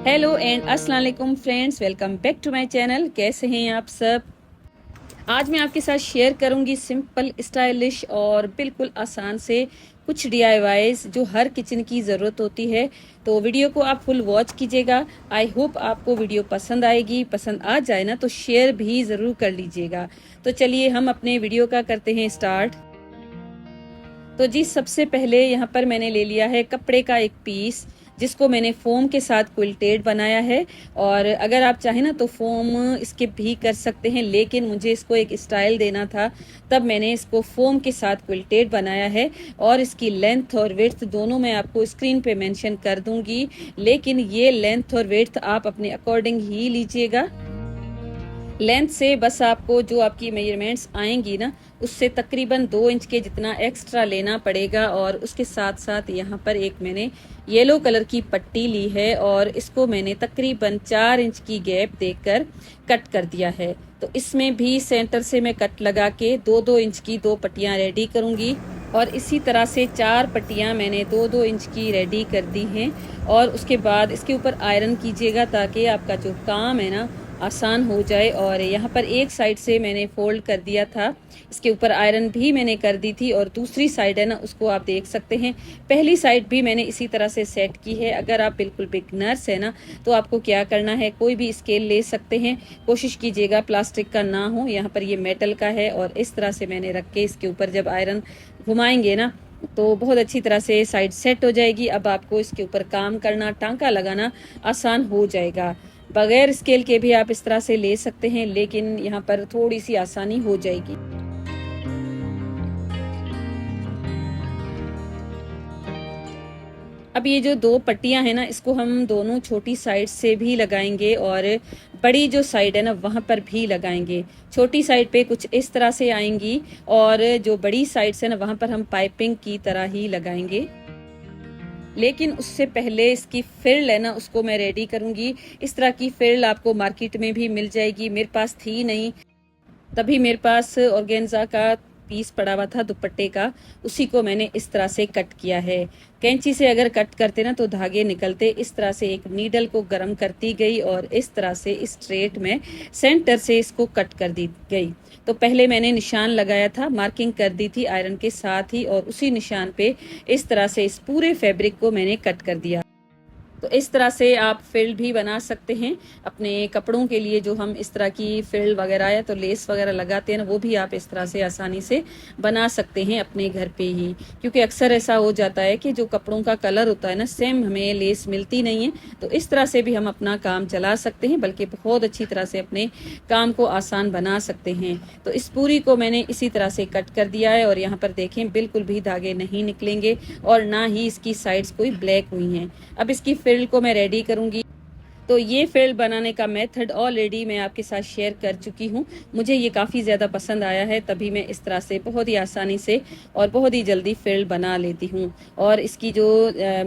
Hello and अस्सलाम वालेकुम friends, welcome back to my channel. कैसे हैं आप सब। आज मैं आपके साथ शेयर करूंगी सिंपल, स्टाइलिश और बिल्कुल आसान से कुछ DIYs जो हर किचन की ज़रूरत होती है। तो वीडियो को आप फुल वॉच कीजिएगा। आई होप आपको वीडियो पसंद आएगी। पसंद आ जाए ना तो शेयर भी ज़रूर कर लीजिएगा। तो चलिए हम अपने वीडियो का करते हैं स्टार्ट। तो जी सबसे पहले यहाँ पर मैंने ले लिया है कपड़े का एक पीस, जिसको मैंने फोम के साथ क्विल्टेड बनाया है। और अगर आप चाहें ना तो फोम स्किप भी कर सकते हैं, लेकिन मुझे इसको एक स्टाइल देना था, तब मैंने इसको फोम के साथ क्विल्टेड बनाया है। और इसकी लेंथ और विड्थ दोनों मैं आपको स्क्रीन पे मेंशन कर दूंगी, लेकिन ये लेंथ और विड्थ आप अपने अकॉर्डिंग ही लीजिएगा। लेंथ से बस आपको जो आपकी मेजरमेंट्स आएंगी ना, उससे तकरीबन 2 इंच के जितना एक्स्ट्रा लेना पड़ेगा। और उसके साथ साथ यहाँ पर एक मैंने येलो कलर की पट्टी ली है और इसको मैंने तकरीबन 4 इंच की गैप देकर कट कर दिया है। तो इसमें भी सेंटर से मैं कट लगा के 2-2 इंच की 2 पट्टियाँ रेडी करूँगी। और इसी तरह से 4 पट्टियाँ मैंने 2-2 इंच की रेडी कर दी हैं। और उसके बाद इसके ऊपर आयरन कीजिएगा ताकि आपका जो काम है ना आसान हो जाए। और यहाँ पर एक साइड से मैंने फोल्ड कर दिया था, इसके ऊपर आयरन भी मैंने कर दी थी। और दूसरी साइड है ना, उसको आप देख सकते हैं, पहली साइड भी मैंने इसी तरह से सेट की है। अगर आप बिल्कुल बिगनर्स है ना, तो आपको क्या करना है, कोई भी स्केल ले सकते हैं। कोशिश कीजिएगा प्लास्टिक का ना हो, यहाँ पर ये मेटल का है। और इस तरह से मैंने रख के इसके ऊपर जब आयरन घुमाएंगे ना, तो बहुत अच्छी तरह से साइड सेट हो जाएगी। अब आपको इसके ऊपर काम करना, टांका लगाना आसान हो जाएगा। बगैर स्केल के भी आप इस तरह से ले सकते हैं, लेकिन यहाँ पर थोड़ी सी आसानी हो जाएगी। अब ये जो 2 पट्टियां हैं ना, इसको हम दोनों छोटी साइड से भी लगाएंगे और बड़ी जो साइड है ना वहां पर भी लगाएंगे। छोटी साइड पे कुछ इस तरह से आएंगी और जो बड़ी साइड से ना वहां पर हम पाइपिंग की तरह ही लगाएंगे। लेकिन उससे पहले इसकी फ्रिल है ना, उसको मैं रेडी करूंगी। इस तरह की फ्रिल आपको मार्केट में भी मिल जाएगी, मेरे पास थी नहीं, तभी मेरे पास ऑर्गेन्जा का पीस पड़ा हुआ था दुपट्टे का, उसी को मैंने इस तरह से कट किया है। कैंची से अगर कट करते ना तो धागे निकलते। इस तरह से एक नीडल को गर्म करती गई और इस तरह से स्ट्रेट में सेंटर से इसको कट कर दी गई। तो पहले मैंने निशान लगाया था, मार्किंग कर दी थी आयरन के साथ ही, और उसी निशान पे इस तरह से इस पूरे फैब्रिक को मैंने कट कर दिया। तो इस तरह से आप फ्रिल भी बना सकते हैं अपने कपड़ों के लिए। जो हम इस तरह की फ्रिल वगैरह या तो लेस वगैरह लगाते हैं ना, वो भी आप इस तरह से आसानी से बना सकते हैं अपने घर पे ही। क्योंकि अक्सर ऐसा हो जाता है कि जो कपड़ों का कलर होता है ना, सेम हमें लेस मिलती नहीं है। तो इस तरह से भी हम अपना काम चला सकते हैं, बल्कि बहुत अच्छी तरह से अपने काम को आसान बना सकते हैं। तो इस पूरी को मैंने इसी तरह से कट कर दिया है और यहाँ पर देखें बिल्कुल भी धागे नहीं निकलेंगे और ना ही इसकी साइड्स कोई ब्लैक हुई हैं। अब इसकी फ्रिल को मैं रेडी करूंगी। तो ये फ्रिल बनाने का मेथड ऑलरेडी मैं आपके साथ शेयर कर चुकी हूँ। मुझे ये काफ़ी ज़्यादा पसंद आया है, तभी मैं इस तरह से बहुत ही आसानी से और बहुत ही जल्दी फ्रिल बना लेती हूँ। और इसकी जो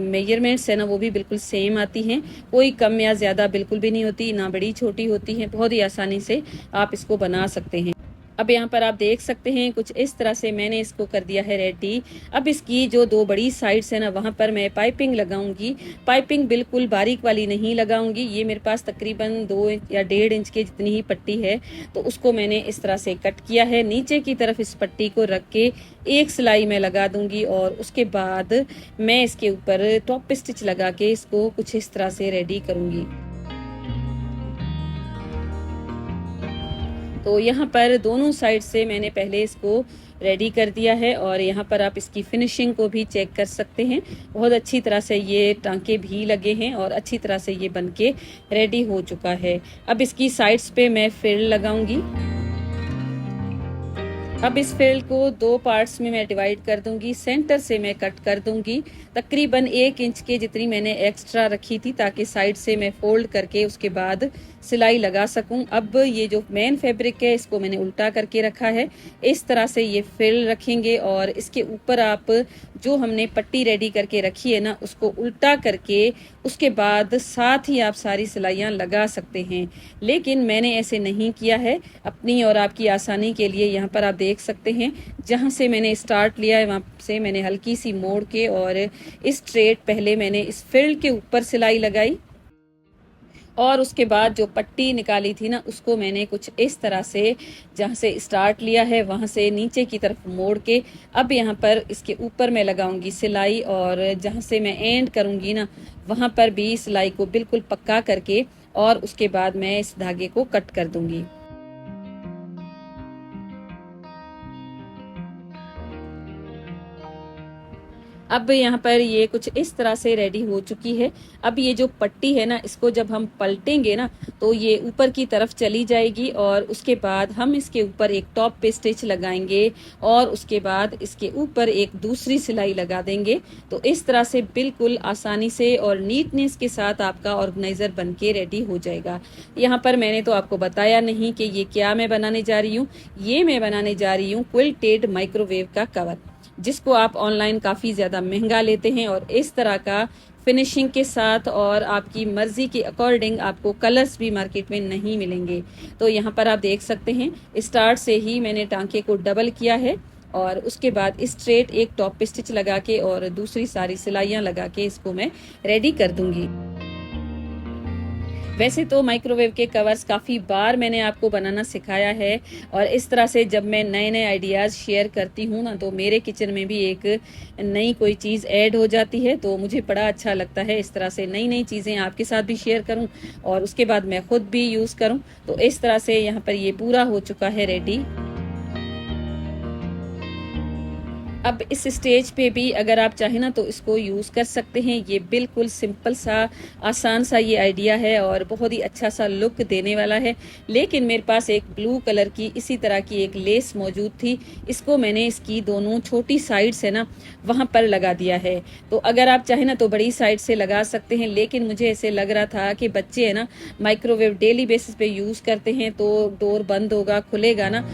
मेजरमेंट्स है ना, वो भी बिल्कुल सेम आती हैं, कोई कम या ज़्यादा बिल्कुल भी नहीं होती, ना बड़ी छोटी होती है। बहुत ही आसानी से आप इसको बना सकते हैं। अब यहाँ पर आप देख सकते हैं कुछ इस तरह से मैंने इसको कर दिया है रेडी। अब इसकी जो 2 बड़ी साइड्स है ना, वहाँ पर मैं पाइपिंग लगाऊंगी। पाइपिंग बिल्कुल बारीक वाली नहीं लगाऊंगी। ये मेरे पास तकरीबन 2 या 1.5 इंच की जितनी ही पट्टी है, तो उसको मैंने इस तरह से कट किया है। नीचे की तरफ इस पट्टी को रख के एक सिलाई में लगा दूंगी और उसके बाद मैं इसके ऊपर टॉप स्टिच लगा के इसको कुछ इस तरह से रेडी करूंगी। तो यहाँ पर दोनों साइड से मैंने पहले इसको रेडी कर दिया है और यहाँ पर आप इसकी फिनिशिंग को भी चेक कर सकते हैं। बहुत अच्छी तरह से ये टांके भी लगे हैं और अच्छी तरह से ये बनके रेडी हो चुका है। अब इसकी साइड्स पे मैं फ्रिल लगाऊंगी। अब इस फ्रिल को 2 पार्ट्स में मैं डिवाइड कर दूंगी। सेंटर से मैं कट कर दूंगी तकरीबन 1 इंच के जितनी मैंने एक्स्ट्रा रखी थी, ताकि साइड से मैं फोल्ड करके उसके बाद सिलाई लगा सकूं। अब ये जो मेन फैब्रिक है, इसको मैंने उल्टा करके रखा है। इस तरह से ये फ्रिल रखेंगे और इसके ऊपर आप जो हमने पट्टी रेडी करके रखी है ना, उसको उल्टा करके उसके बाद साथ ही आप सारी सिलाइयाँ लगा सकते हैं। लेकिन मैंने ऐसे नहीं किया है, अपनी और आपकी आसानी के लिए। यहाँ पर आप देख सकते हैं जहाँ से मैंने स्टार्ट लिया है, वहाँ से मैंने हल्की सी मोड़ के और स्ट्रेट पहले मैंने इस फ्रिल के ऊपर सिलाई लगाई। और उसके बाद जो पट्टी निकाली थी ना, उसको मैंने कुछ इस तरह से जहाँ से स्टार्ट लिया है वहाँ से नीचे की तरफ मोड़ के अब यहाँ पर इसके ऊपर मैं लगाऊंगी सिलाई, और जहाँ से मैं एंड करूंगी ना वहाँ पर भी सिलाई को बिल्कुल पक्का करके और उसके बाद मैं इस धागे को कट कर दूंगी। अब यहाँ पर ये कुछ इस तरह से रेडी हो चुकी है। अब ये जो पट्टी है ना, इसको जब हम पलटेंगे ना तो ये ऊपर की तरफ चली जाएगी, और उसके बाद हम इसके ऊपर एक टॉप पे स्टिच लगाएंगे और उसके बाद इसके ऊपर एक दूसरी सिलाई लगा देंगे। तो इस तरह से बिल्कुल आसानी से और नीटनेस के साथ आपका ऑर्गेनाइजर बनके रेडी हो जाएगा। यहाँ पर मैंने तो आपको बताया नहीं कि ये क्या मैं बनाने जा रही हूँ। ये मैं बनाने जा रही हूँ क्विल्टेड माइक्रोवेव का कवर, जिसको आप ऑनलाइन काफ़ी ज़्यादा महंगा लेते हैं, और इस तरह का फिनिशिंग के साथ और आपकी मर्जी के अकॉर्डिंग आपको कलर्स भी मार्केट में नहीं मिलेंगे। तो यहाँ पर आप देख सकते हैं स्टार्ट से ही मैंने टांके को डबल किया है, और उसके बाद स्ट्रेट एक टॉप पे स्टिच लगा के और दूसरी सारी सिलाइयाँ लगा के इसको मैं रेडी कर दूंगी। वैसे तो माइक्रोवेव के कवर्स काफ़ी बार मैंने आपको बनाना सिखाया है, और इस तरह से जब मैं नए नए आइडियाज़ शेयर करती हूँ ना तो मेरे किचन में भी एक नई कोई चीज़ ऐड हो जाती है। तो मुझे बड़ा अच्छा लगता है इस तरह से नई नई चीज़ें आपके साथ भी शेयर करूँ और उसके बाद मैं खुद भी यूज़ करूँ। तो इस तरह से यहाँ पर ये पूरा हो चुका है रेडी। अब इस स्टेज पे भी अगर आप चाहें ना तो इसको यूज़ कर सकते हैं। ये बिल्कुल सिंपल सा आसान सा ये आइडिया है और बहुत ही अच्छा सा लुक देने वाला है। लेकिन मेरे पास एक ब्लू कलर की इसी तरह की एक लेस मौजूद थी, इसको मैंने इसकी दोनों छोटी साइड्स है ना वहाँ पर लगा दिया है। तो अगर आप चाहें ना तो बड़ी साइड से लगा सकते हैं, लेकिन मुझे ऐसे लग रहा था कि बच्चे है ना माइक्रोवेव डेली बेसिस पे यूज़ करते हैं तो डोर बंद होगा खुलेगा ना,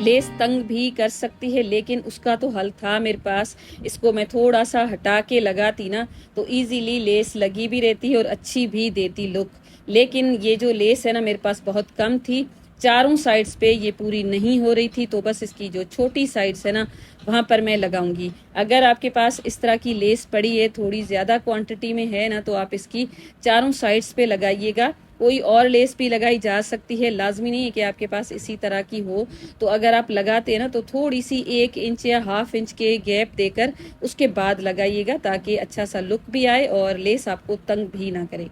लेस तंग भी कर सकती है। लेकिन उसका तो हल था मेरे पास, इसको मैं थोड़ा सा हटा के लगाती ना तो इजीली लेस लगी भी रहती है और अच्छी भी देती लुक। लेकिन ये जो लेस है ना मेरे पास बहुत कम थी, चारों साइड्स पे ये पूरी नहीं हो रही थी, तो बस इसकी जो छोटी साइड्स है ना वहां पर मैं लगाऊंगी। अगर आपके पास इस तरह की लेस पड़ी है, थोड़ी ज्यादा क्वांटिटी में है ना, तो आप इसकी चारों साइड्स पे लगाइएगा। कोई और लेस भी लगाई जा सकती है, लाजमी नहीं है कि आपके पास इसी तरह की हो। तो अगर आप लगाते हैं ना तो थोड़ी सी 1 इंच या ½ इंच के गैप देकर उसके बाद लगाइएगा, ताकि अच्छा सा लुक भी आए और लेस आपको तंग भी ना करे।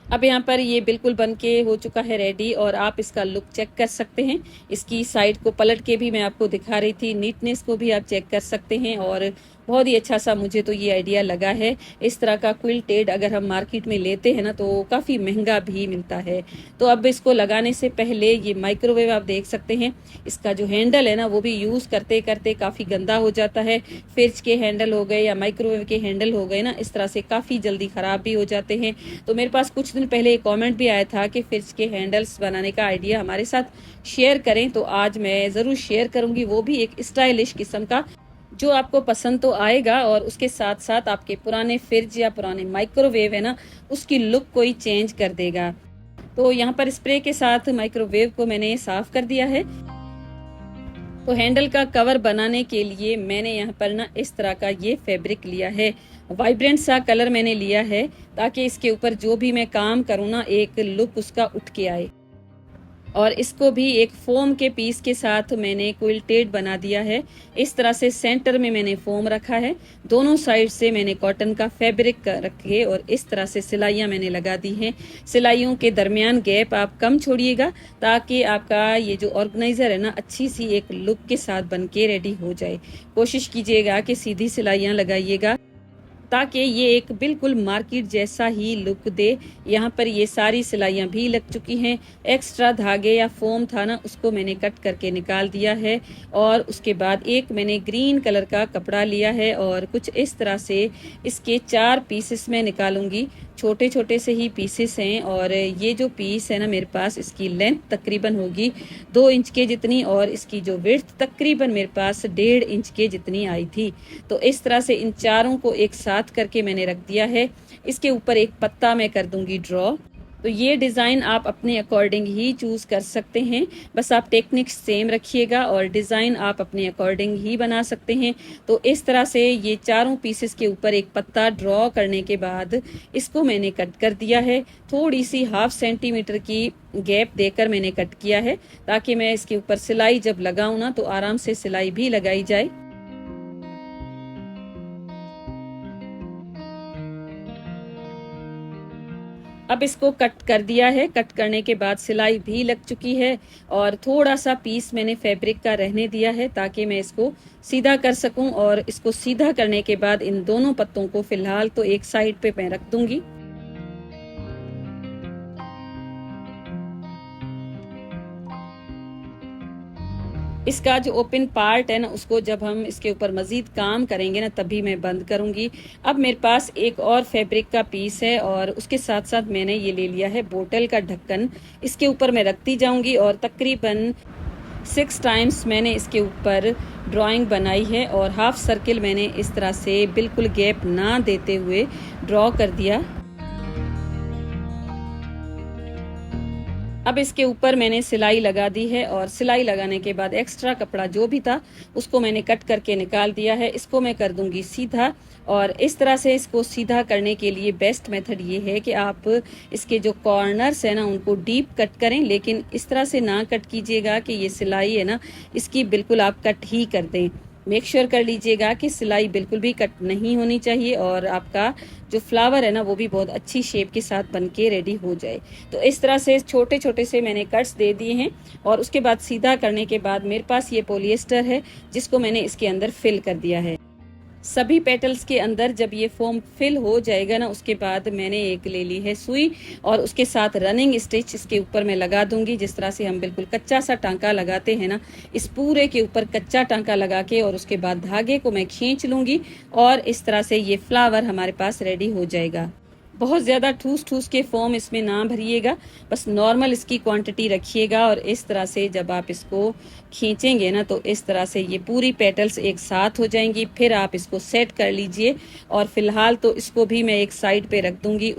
अब यहाँ पर ये बिल्कुल बन के हो चुका है रेडी, और आप इसका लुक चेक कर सकते हैं। इसकी साइड को पलट के भी मैं आपको दिखा रही थी, नीटनेस को भी आप चेक कर सकते हैं, और बहुत ही अच्छा सा मुझे तो ये आइडिया लगा है। इस तरह का क्विल्टेड अगर हम मार्केट में लेते हैं ना तो काफ़ी महंगा भी मिलता है। तो अब इसको लगाने से पहले ये माइक्रोवेव आप देख सकते हैं, इसका जो हैंडल है ना वो भी यूज़ करते करते काफ़ी गंदा हो जाता है। फ्रिज के हैंडल हो गए या माइक्रोवेव के हैंडल हो गए ना, इस तरह से काफ़ी जल्दी ख़राब भी हो जाते हैं। तो मेरे पास कुछ दिन पहले एक कॉमेंट भी आया था कि फ्रिज के हैंडल्स बनाने का आइडिया हमारे साथ शेयर करें, तो आज मैं ज़रूर शेयर करूँगी, वो भी एक स्टाइलिश किस्म का, जो आपको पसंद तो आएगा और उसके साथ साथ आपके पुराने फ्रिज या पुराने माइक्रोवेव है ना उसकी लुक को ही चेंज कर देगा। तो यहाँ पर स्प्रे के साथ माइक्रोवेव को मैंने साफ कर दिया है। तो हैंडल का कवर बनाने के लिए मैंने यहाँ पर ना इस तरह का ये फैब्रिक लिया है, वाइब्रेंट सा कलर मैंने लिया है, ताकि इसके ऊपर जो भी मैं काम करूँ ना एक लुक उसका उठ के आए। और इसको भी एक फोम के पीस के साथ मैंने क्विल्टेड बना दिया है। इस तरह से सेंटर में मैंने फोम रखा है, दोनों साइड से मैंने कॉटन का फैब्रिक रखे और इस तरह से सिलाइयाँ मैंने लगा दी हैं। सिलाइयों के दरमियान गैप आप कम छोड़िएगा, ताकि आपका ये जो ऑर्गेनाइजर है ना अच्छी सी एक लुक के साथ बन के रेडी हो जाए। कोशिश कीजिएगा कि सीधी सिलाइयाँ लगाइएगा, ताकि ये एक बिल्कुल मार्केट जैसा ही लुक दे। यहाँ पर ये सारी सिलाइयाँ भी लग चुकी हैं। एक्स्ट्रा धागे या फोम था ना उसको मैंने कट करके निकाल दिया है, और उसके बाद एक मैंने ग्रीन कलर का कपड़ा लिया है और कुछ इस तरह से इसके 4 पीसेस में निकालूंगी। छोटे छोटे से ही पीसेस हैं, और ये जो पीस है ना मेरे पास इसकी लेंथ तकरीबन होगी 2 इंच के जितनी, और इसकी जो विड्थ तकरीबन मेरे पास 1.5 इंच के जितनी आई थी। तो इस तरह से इन चारों को एक साथ करके मैंने रख दिया है। इसके ऊपर एक पत्ता मैं कर दूंगी ड्रॉ। तो ये डिज़ाइन आप अपने अकॉर्डिंग ही चूज़ कर सकते हैं। बस आप टेक्निक सेम रखिएगा और डिज़ाइन आप अपने अकॉर्डिंग ही बना सकते हैं। तो इस तरह से ये चारों पीसेस के ऊपर एक पत्ता ड्रॉ करने के बाद इसको मैंने कट कर दिया है। थोड़ी सी 1/2 सेंटीमीटर की गैप देकर मैंने कट किया है, ताकि मैं इसके ऊपर सिलाई जब लगाऊं ना तो आराम से सिलाई भी लगाई जाए। अब इसको कट कर दिया है। कट करने के बाद सिलाई भी लग चुकी है और थोड़ा सा पीस मैंने फैब्रिक का रहने दिया है, ताकि मैं इसको सीधा कर सकूं। और इसको सीधा करने के बाद इन दोनों पत्तों को फिलहाल तो एक साइड पे मैं रख दूंगी। इसका जो ओपन पार्ट है ना, उसको जब हम इसके ऊपर मजीद काम करेंगे ना, तभी मैं बंद करूंगी। अब मेरे पास एक और फैब्रिक का पीस है और उसके साथ साथ मैंने ये ले लिया है बोतल का ढक्कन। इसके ऊपर मैं रखती जाऊंगी और तकरीबन 6 टाइम्स मैंने इसके ऊपर ड्राइंग बनाई है और हाफ सर्किल मैंने इस तरह से बिल्कुल गैप ना देते हुए ड्रॉ कर दिया। अब इसके ऊपर मैंने सिलाई लगा दी है और सिलाई लगाने के बाद एक्स्ट्रा कपड़ा जो भी था उसको मैंने कट करके निकाल दिया है। इसको मैं कर दूंगी सीधा। और इस तरह से इसको सीधा करने के लिए बेस्ट मेथड ये है कि आप इसके जो कॉर्नर्स है ना, उनको डीप कट करें, लेकिन इस तरह से ना कट कीजिएगा कि ये सिलाई है ना, इसकी बिल्कुल आप कट ही कर दें। मेक श्योर कर लीजिएगा कि सिलाई बिल्कुल भी कट नहीं होनी चाहिए और आपका जो फ्लावर है ना, वो भी बहुत अच्छी शेप के साथ बन के रेडी हो जाए। तो इस तरह से छोटे छोटे से मैंने कट्स दे दिए हैं और उसके बाद सीधा करने के बाद मेरे पास ये पॉलिएस्टर है, जिसको मैंने इसके अंदर फिल कर दिया है। सभी पेटल्स के अंदर जब ये फॉर्म फिल हो जाएगा ना, उसके बाद मैंने एक ले ली है सुई और उसके साथ रनिंग स्टिच इसके ऊपर मैं लगा दूंगी। जिस तरह से हम बिल्कुल कच्चा सा टांका लगाते हैं ना, इस पूरे के ऊपर कच्चा टांका लगा के और उसके बाद धागे को मैं खींच लूंगी और इस तरह से ये फ्लावर हमारे पास रेडी हो जाएगा। बहुत ज़्यादा ठूस ठूस के फॉर्म इसमें ना भरिएगा, बस नॉर्मल इसकी क्वांटिटी रखिएगा। और इस तरह से जब आप इसको खींचेंगे ना, तो इस तरह से ये पूरी पेटल्स एक साथ हो जाएंगी। फिर आप इसको सेट कर लीजिए और फिलहाल तो इसको भी मैं एक साइड पे रख दूंगी।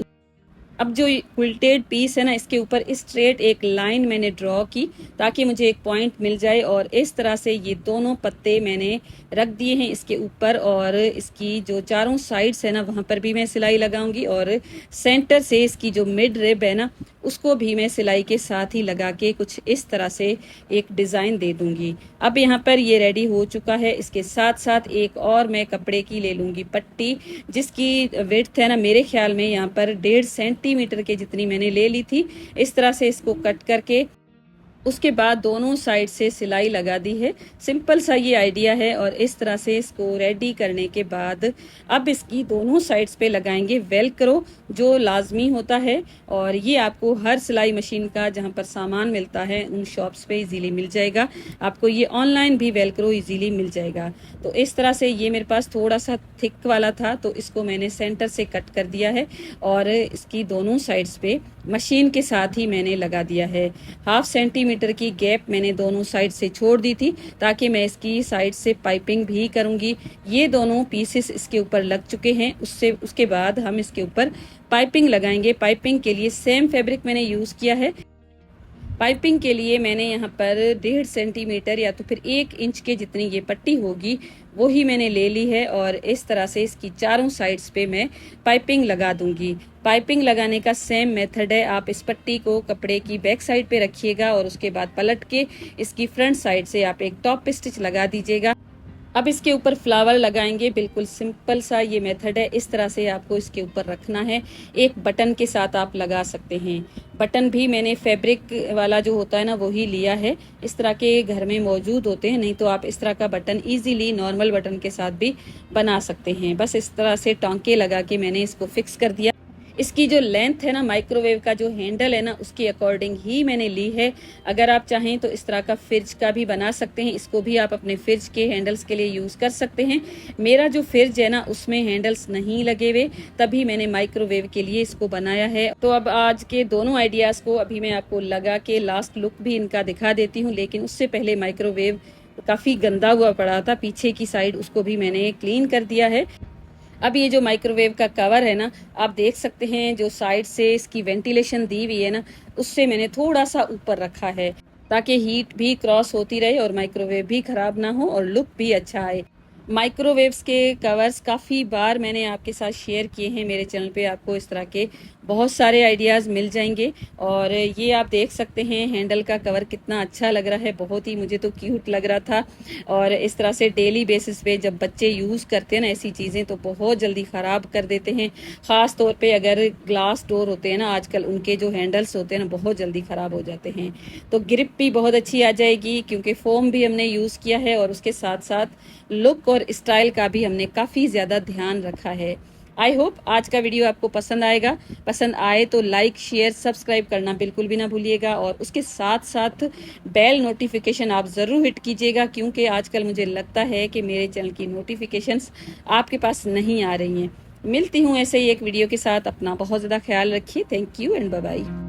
अब जो क्विल्टेड पीस है ना, इसके ऊपर स्ट्रेट एक लाइन मैंने ड्रॉ की ताकि मुझे एक पॉइंट मिल जाए और इस तरह से ये दोनों पत्ते मैंने रख दिए हैं इसके ऊपर। और इसकी जो चारों साइड्स है ना, वहां पर भी मैं सिलाई लगाऊंगी और सेंटर से इसकी जो मिड रिब है ना, उसको भी मैं सिलाई के साथ ही लगा के कुछ इस तरह से एक डिजाइन दे दूंगी। अब यहाँ पर ये रेडी हो चुका है। इसके साथ साथ एक और मैं कपड़े की ले लूंगी पट्टी, जिसकी विड्थ है ना, मेरे ख्याल में यहाँ पर 1.5 सेंटीमीटर के जितनी मैंने ले ली थी। इस तरह से इसको कट करके उसके बाद दोनों साइड से सिलाई लगा दी है। सिंपल सा ये आइडिया है। और इस तरह से इसको रेडी करने के बाद अब इसकी दोनों साइड्स पे लगाएंगे वेलक्रो, जो लाजमी होता है और ये आपको हर सिलाई मशीन का जहां पर सामान मिलता है उन शॉप्स पे इजीली मिल जाएगा। आपको ये ऑनलाइन भी वेलक्रो इजीली मिल जाएगा। तो इस तरह से ये मेरे पास थोड़ा सा थिक वाला था, तो इसको मैंने सेंटर से कट कर दिया है और इसकी दोनों साइड्स पे मशीन के साथ ही मैंने लगा दिया है। 1/2 सेंटीमीटर की गैप मैंने दोनों साइड से छोड़ दी थी ताकि मैं इसकी साइड से पाइपिंग भी करूंगी। ये दोनों पीसेस इसके ऊपर लग चुके हैं। उसके बाद हम इसके ऊपर पाइपिंग लगाएंगे। पाइपिंग के लिए सेम फैब्रिक मैंने यूज किया है। पाइपिंग के लिए मैंने यहाँ पर 1.5 सेंटीमीटर या तो फिर 1 इंच के जितनी ये पट्टी होगी वो ही मैंने ले ली है और इस तरह से इसकी चारों साइड्स पे मैं पाइपिंग लगा दूंगी। पाइपिंग लगाने का सेम मेथड है। आप इस पट्टी को कपड़े की बैक साइड पे रखिएगा और उसके बाद पलट के इसकी फ्रंट साइड से आप एक टॉप स्टिच लगा दीजिएगा। अब इसके ऊपर फ्लावर लगाएंगे। बिल्कुल सिंपल सा ये मेथड है। इस तरह से आपको इसके ऊपर रखना है। एक बटन के साथ आप लगा सकते हैं। बटन भी मैंने फैब्रिक वाला जो होता है ना, वो ही लिया है। इस तरह के घर में मौजूद होते हैं, नहीं तो आप इस तरह का बटन इजीली नॉर्मल बटन के साथ भी बना सकते हैं। बस इस तरह से टांके लगा के मैंने इसको फिक्स कर दिया। इसकी जो लेंथ है ना, माइक्रोवेव का जो हैंडल है ना, उसके अकॉर्डिंग ही मैंने ली है। अगर आप चाहें तो इस तरह का फ्रिज का भी बना सकते हैं। इसको भी आप अपने फ्रिज के हैंडल्स के लिए यूज कर सकते हैं। मेरा जो फ्रिज है ना, उसमें हैंडल्स नहीं लगे हुए, तभी मैंने माइक्रोवेव के लिए इसको बनाया है। तो अब आज के दोनों आइडियाज को अभी मैं आपको लगा के लास्ट लुक भी इनका दिखा देती हूँ, लेकिन उससे पहले माइक्रोवेव काफी गंदा हुआ पड़ा था पीछे की साइड, उसको भी मैंने क्लीन कर दिया है। अब ये जो माइक्रोवेव का कवर है ना, आप देख सकते हैं जो साइड से इसकी वेंटिलेशन दी हुई है ना, उससे मैंने थोड़ा सा ऊपर रखा है ताकि हीट भी क्रॉस होती रहे और माइक्रोवेव भी खराब ना हो और लुक भी अच्छा आए। माइक्रोवेव्स के कवर्स काफ़ी बार मैंने आपके साथ शेयर किए हैं मेरे चैनल पे, आपको इस तरह के बहुत सारे आइडियाज़ मिल जाएंगे। और ये आप देख सकते हैं हैंडल का कवर कितना अच्छा लग रहा है, बहुत ही मुझे तो क्यूट लग रहा था। और इस तरह से डेली बेसिस पे जब बच्चे यूज़ करते हैं ना ऐसी चीज़ें, तो बहुत जल्दी ख़राब कर देते हैं। ख़ास तौर पे अगर ग्लास डोर होते हैं ना आजकल, उनके जो हैंडल्स होते हैं ना बहुत जल्दी ख़राब हो जाते हैं। तो ग्रिप भी बहुत अच्छी आ जाएगी क्योंकि फोम भी हमने यूज़ किया है और उसके साथ साथ लुक और स्टाइल का भी हमने काफ़ी ज़्यादा ध्यान रखा है। आई होप आज का वीडियो आपको पसंद आएगा। पसंद आए तो लाइक शेयर सब्सक्राइब करना बिल्कुल भी ना भूलिएगा और उसके साथ साथ बेल नोटिफिकेशन आप ज़रूर हिट कीजिएगा, क्योंकि आजकल मुझे लगता है कि मेरे चैनल की नोटिफिकेशंस आपके पास नहीं आ रही हैं। मिलती हूँ ऐसे ही एक वीडियो के साथ। अपना बहुत ज़्यादा ख्याल रखिए। Thank you and bye bye.